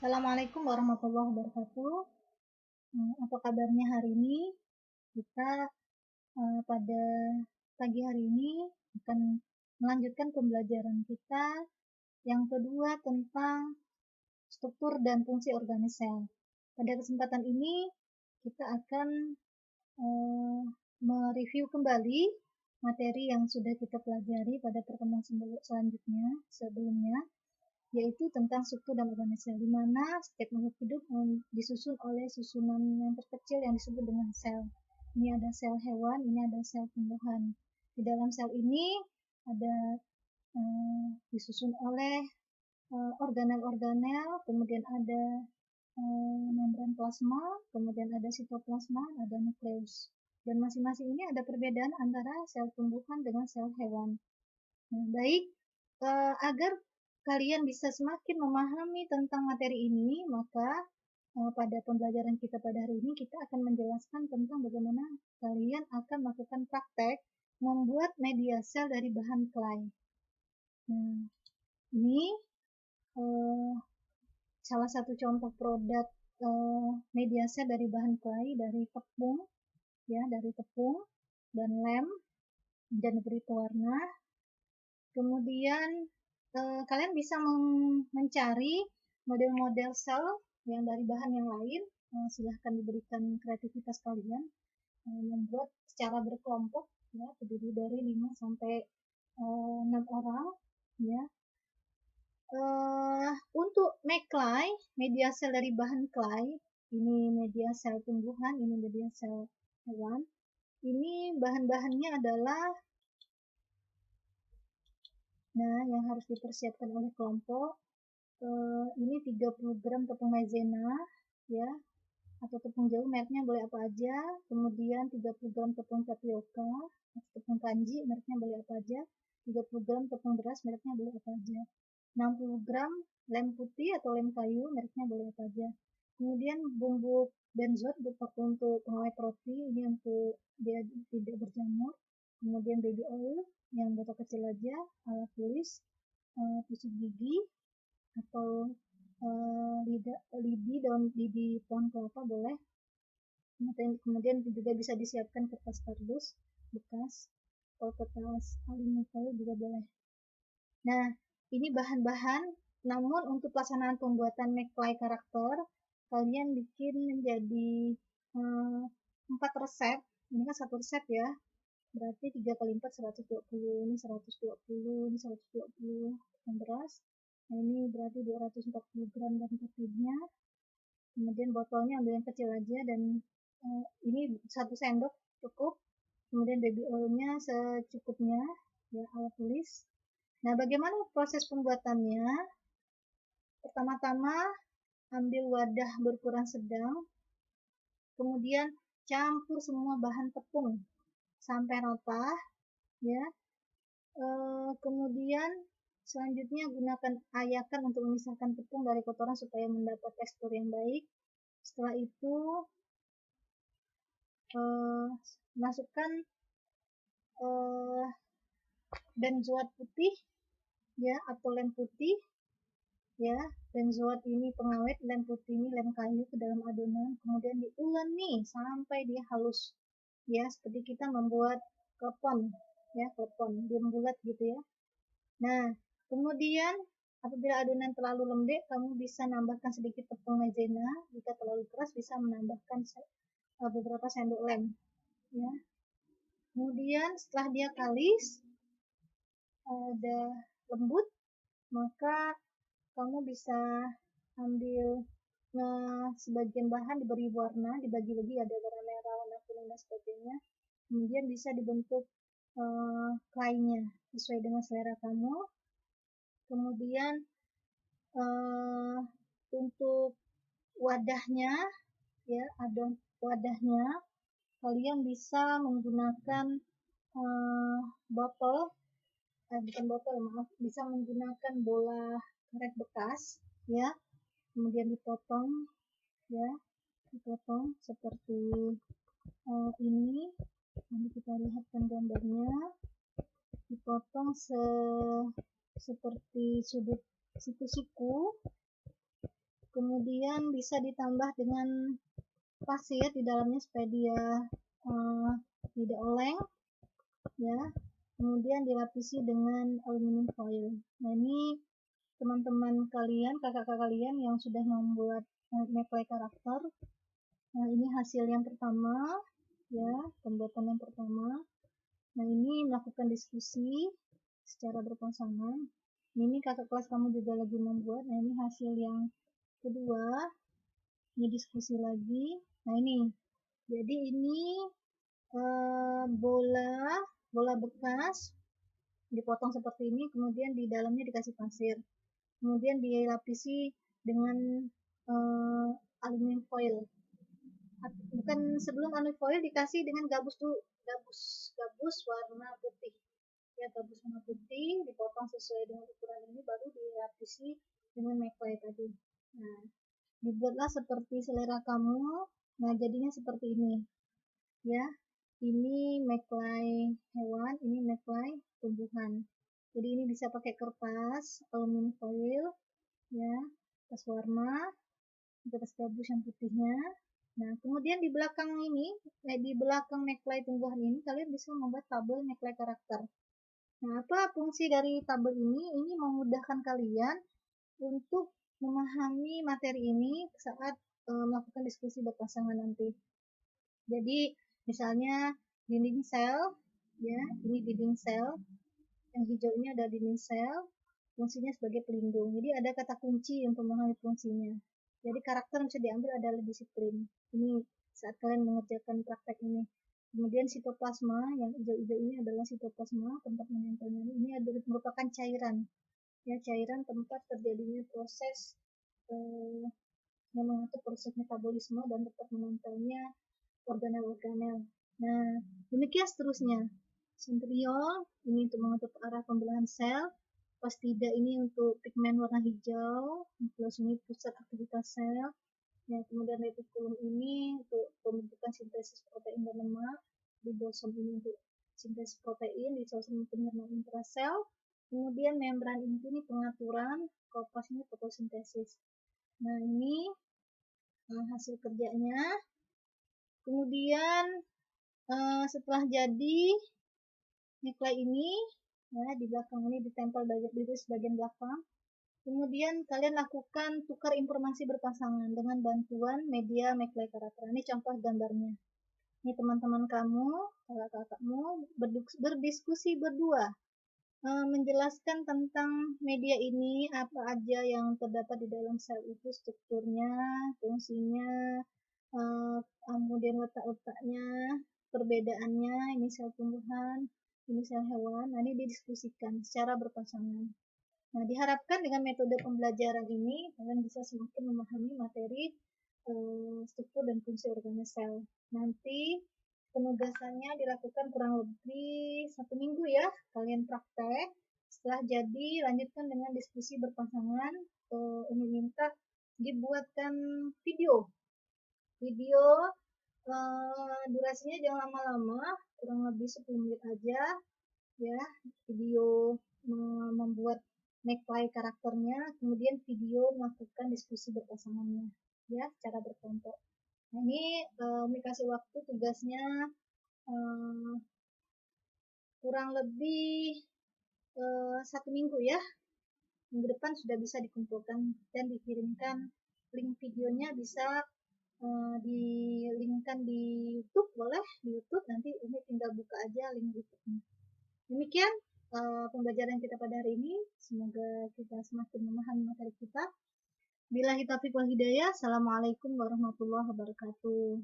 Assalamualaikum warahmatullahi wabarakatuh. Apa kabarnya hari ini? Kita pada pagi hari ini akan melanjutkan pembelajaran kita yang kedua tentang struktur dan fungsi organel sel. Pada kesempatan ini kita akan mereview kembali materi yang sudah kita pelajari pada pertemuan sebelumnya, yaitu tentang struktur dan organel sel, di mana setiap makhluk hidup disusun oleh susunan yang terkecil yang disebut dengan sel. Ini ada sel hewan, ini ada sel tumbuhan. Di dalam sel ini ada disusun oleh organel-organel, kemudian ada membran plasma, kemudian ada sitoplasma, ada nukleus. Dan masing-masing ini ada perbedaan antara sel tumbuhan dengan sel hewan. Nah, baik, agar kalian bisa semakin memahami tentang materi ini, maka pada pembelajaran kita pada hari ini kita akan menjelaskan tentang bagaimana kalian akan melakukan praktek membuat media sel dari bahan clay. Nah, ini salah satu contoh produk media sel dari bahan clay, dari tepung, ya, dari tepung dan lem dan diberi pewarna. Kemudian kalian bisa mencari model-model sel yang dari bahan yang lain. Silahkan diberikan kreativitas kalian membuat secara berkelompok, ya, terdiri dari 5 sampai 6 orang, ya. Untuk make clay, media sel dari bahan clay, ini media sel tumbuhan, ini media sel hewan. Ini bahan-bahannya adalah, nah, yang harus dipersiapkan oleh kelompok, ini 30 gram tepung maizena, ya, atau tepung jauh, mereknya boleh apa aja. Kemudian 30 gram tepung tapioka, tepung kanji, mereknya boleh apa aja. 30 gram tepung beras, mereknya boleh apa aja. 60 gram lem putih atau lem kayu, mereknya boleh apa aja. Kemudian bubuk benzoat untuk pengawet roti, ini untuk dia tidak berjamur. Kemudian baby oil yang botol kecil aja, alat tulis, tusuk gigi atau lidi pohon kelapa boleh. Kemudian juga bisa disiapkan kertas kardus bekas atau kertas aluminium foil juga boleh. Nah, ini bahan-bahan. Namun untuk pelaksanaan pembuatan make clay karakter, kalian bikin menjadi 4 resep. Ini kan 1 resep, ya, berarti 3 kali 4 120, ini 120, ini 120 tepung beras. Nah, ini berarti 240 gram dan putihnya. Kemudian botolnya ambil yang kecil aja, dan ini 1 sendok cukup. Kemudian baby oilnya secukupnya, ya, alat tulis. Nah, bagaimana proses pembuatannya? Pertama-tama ambil wadah berukuran sedang, kemudian campur semua bahan tepung sampai rata, ya. Kemudian selanjutnya gunakan ayakan untuk memisahkan tepung dari kotoran supaya mendapat tekstur yang baik. Setelah itu masukkan benzoat putih, ya, atau lem putih, ya. Benzoat ini pengawet, lem putih ini lem kayu, ke dalam adonan. Kemudian diuleni sampai dia halus, ya, seperti kita membuat klepon, ya, klepon dia bulat gitu, ya. Nah, kemudian apabila adonan terlalu lembek, kamu bisa nambahkan sedikit tepung maizena. Jika terlalu keras, bisa menambahkan beberapa sendok lem, ya. Kemudian setelah dia kalis, udah lembut, maka kamu bisa ambil sebagian bahan diberi warna, dibagi-bagi, ada warna merah, warna kuning, dan sebagainya. Kemudian bisa dibentuk clay-nya sesuai dengan selera kamu. Kemudian untuk wadahnya, ya, ada wadahnya, kalian bisa menggunakan bisa menggunakan bola karet bekas, ya. Kemudian dipotong, ya, dipotong seperti ini. Nanti kita lihatkan gambarnya. Dipotong seperti sudut siku-siku, kemudian bisa ditambah dengan pasir di dalamnya supaya dia tidak oleng, ya. Kemudian dilapisi dengan aluminium foil. Nah, ini teman-teman kalian, kakak-kakak kalian yang sudah membuat McFly karakter. Nah, ini hasil yang pertama, ya, pembuatan yang pertama. Nah, ini melakukan diskusi secara berpasangan. Ini kakak kelas kamu juga lagi membuat. Nah, ini hasil yang kedua. Ini diskusi lagi. Nah, ini. Jadi ini bola bekas dipotong seperti ini, kemudian di dalamnya dikasih pasir. Kemudian dilapisi dengan aluminium foil. Bukan, sebelum aluminium foil dikasih dengan gabus dulu, gabus warna putih, ya, gabus warna putih dipotong sesuai dengan ukuran ini, baru dilapisi dengan McFly tadi. Nah, dibuatlah seperti selera kamu. Nah, jadinya seperti ini, ya. Ini McFly hewan, ini McFly tumbuhan. Jadi ini bisa pakai kertas aluminium foil, ya, kertas warna, kertas gabus yang putihnya. Nah, kemudian di belakang ini, di belakang McFly tumbuhan ini, kalian bisa membuat tabel McFly karakter. Nah, apa fungsi dari tabel ini? Ini memudahkan kalian untuk memahami materi ini saat melakukan diskusi berpasangan nanti. Jadi, misalnya dinding sel, ya, ini dinding sel, yang hijau ini ada dinding sel, fungsinya sebagai pelindung. Jadi ada kata kunci untuk memahami fungsinya. Jadi karakter yang bisa diambil adalah disiplin. Ini saat kalian mengerjakan praktek ini. Kemudian sitoplasma, yang hijau-hijau ini adalah sitoplasma, tempat menempelnya. Ini merupakan cairan, ya, cairan tempat terjadinya proses yang mengatur proses metabolisme dan tempat menempelnya organel-organel. Nah, demikian seterusnya. Sentriol ini untuk mengatur arah pembelahan sel, pastida ini untuk pigmen warna hijau, nukleus ini pusat aktivitas sel, ya, kemudian retikulum ini untuk pembentukan sintesis protein dan lemak, ribosom ini untuk sintesis protein, lisosom penyerang intrasel, kemudian membran inti ini pengaturan, korpas ini fotosintesis. Nah, ini hasil kerjanya. Kemudian setelah jadi McFly ini, ya, di belakang ini ditempel di bagian belakang. Kemudian kalian lakukan tukar informasi berpasangan dengan bantuan media McFly karakter. Ini contoh gambarnya. Ini teman-teman kamu, kakak-kakakmu berdiskusi berdua, menjelaskan tentang media ini, apa aja yang terdapat di dalam sel itu, strukturnya, fungsinya, kemudian letak-letaknya, perbedaannya, ini sel tumbuhan, ini sel hewan. Nah, ini didiskusikan secara berpasangan. Nah, diharapkan dengan metode pembelajaran ini kalian bisa semakin memahami materi struktur dan fungsi organel sel. Nanti penugasannya dilakukan kurang lebih 1 minggu, ya, kalian praktek. Setelah jadi, lanjutkan dengan diskusi berpasangan. Umi minta dibuatkan video durasinya jangan lama-lama, kurang lebih 10 menit aja, ya, video membuat McFly karakternya, kemudian video melakukan diskusi berpasangannya, ya, secara berkelompok. Nah, ini Umi kasih waktu tugasnya kurang lebih 1 minggu, ya. Minggu depan sudah bisa dikumpulkan dan dikirimkan. Link videonya bisa dilinkkan di YouTube, boleh di YouTube, nanti Umi tinggal buka aja link YouTube-nya. Demikian pembelajaran kita pada hari ini. Semoga kita semakin memahami materi kita. Billahi taufiq wal hidayah. Assalamualaikum warahmatullahi wabarakatuh.